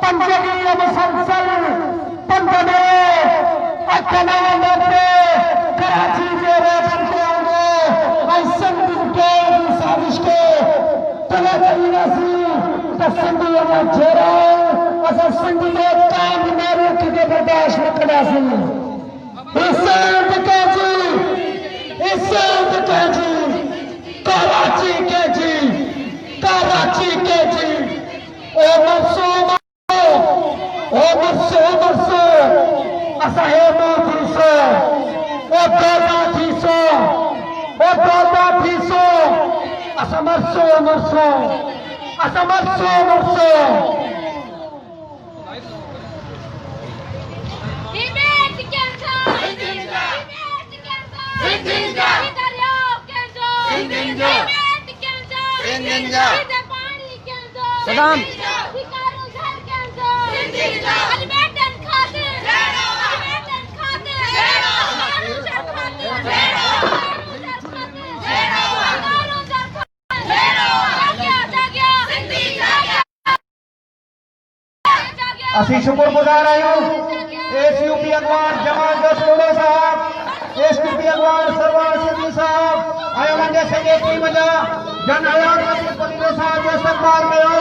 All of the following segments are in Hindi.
पंजगी मुसलसल पंदने अखना मरते कराची जे बनते होंगे ऐसन के साजिश के तले तरीसी तसंदी में जेरा असा संदी में काम न रोक के बर्दाश्त न करासी इससे के जी कराची के जी ओ मरसो असा हे थीसो ओ दादा थीसो असा मरसो सदाम असी शुक्रगुजार आहियूं एसयूपी अगवान जमात जो सोलो साहब एसयूपी अगवान सरवार सिंधी साहब ऐं उन्हनि जे सॼे टीम जा जन आयात पलीरो साहब जो इस्तक़बाल कयो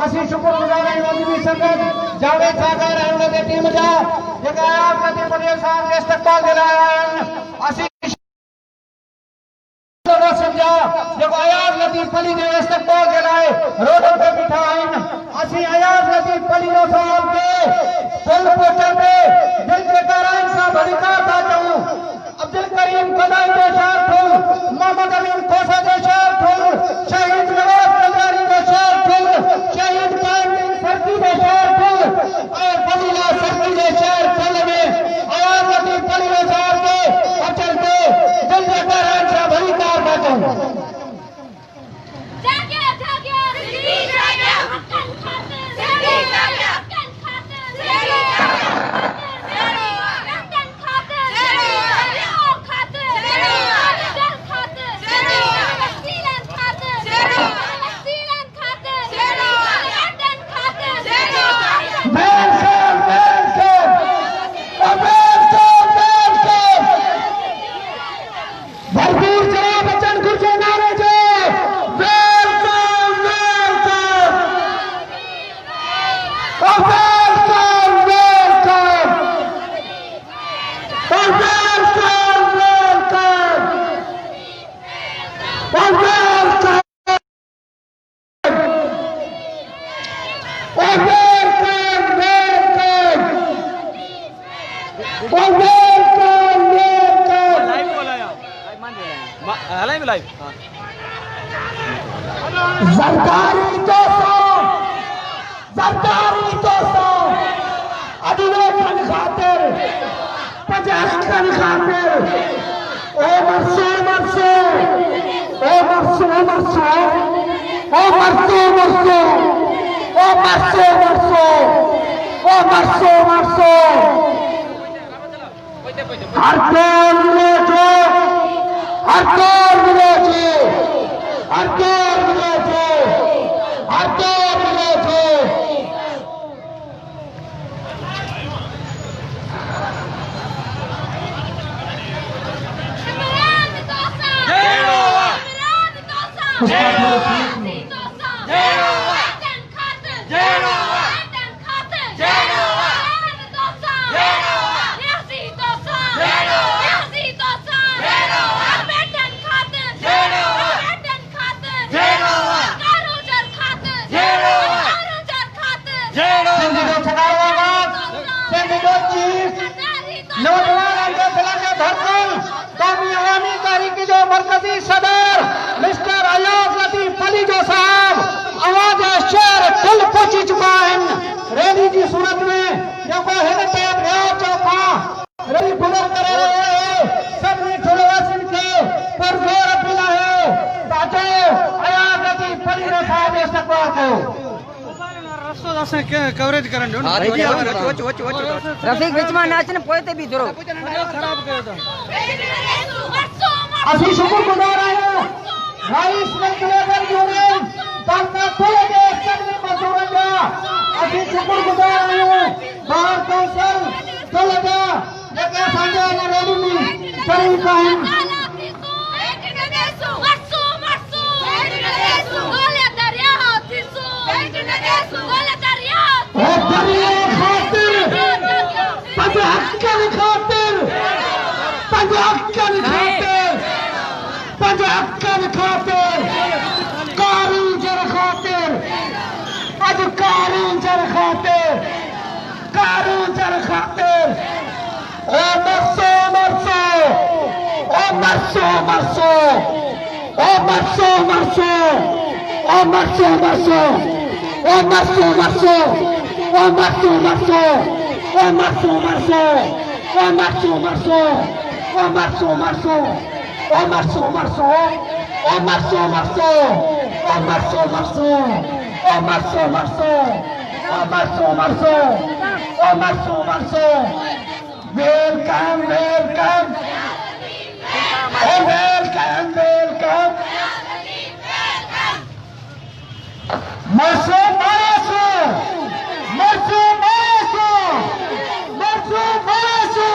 असी शुक्रगुजार आहियूं अजमी संगत जावेद सागर ऐं उन्हनि जी टीम जा जेके आयात पलीरो साहब जे इस्तक़बाल जे लाइ आया आहिनि असी जेको आयात लतीफ़ पली जे इस्तक़बाल जे लाइ रोडनि ते बीठा आहिनि असी आयात लतीफ़ पलीरो साहब के फुल पोस्टर पे दिल के कराइन सां भड़का था चऊं अब्दुल करीम कदाई जो शहर ठुल मोहम्मद अमीन खोसा जो शहर ठुल शहीद नवाज कल्याणी जो शहर ठुल शहीद कायम सरकी जो शहर ठुल और फलीला सरकी जो शहर ठुल में आयात लतीफ़ पलीरो साहब के अचल पे दिल के कराइन सां भड़का था चऊं कौमी अवामी तहरीक जो मरकजी सदर मिस्टर आयात लतीफ़ पली जो साहब आवाज शहर दिल पहुंची चुका है रैली की सूरत में जो हिन टाइम चौका रैली गुजर करे सभी ठुलवासिन के पुरजोर अपील है ताकि आयात लतीफ़ पली जो साहब इस्तक़बाल कयो कवरेज करन रफीक विच में नाच ने पोते भी धरो असी शुक्रगुजार आहियूं राइस लेबर यूनियन तंका खुले के सभी मजदूरन जा असी शुक्रगुजार शरीक आहिनि Welcome, welcome. Oh, welcome, welcome. Marso, Marso. Marso, Marso. Marso, Marso.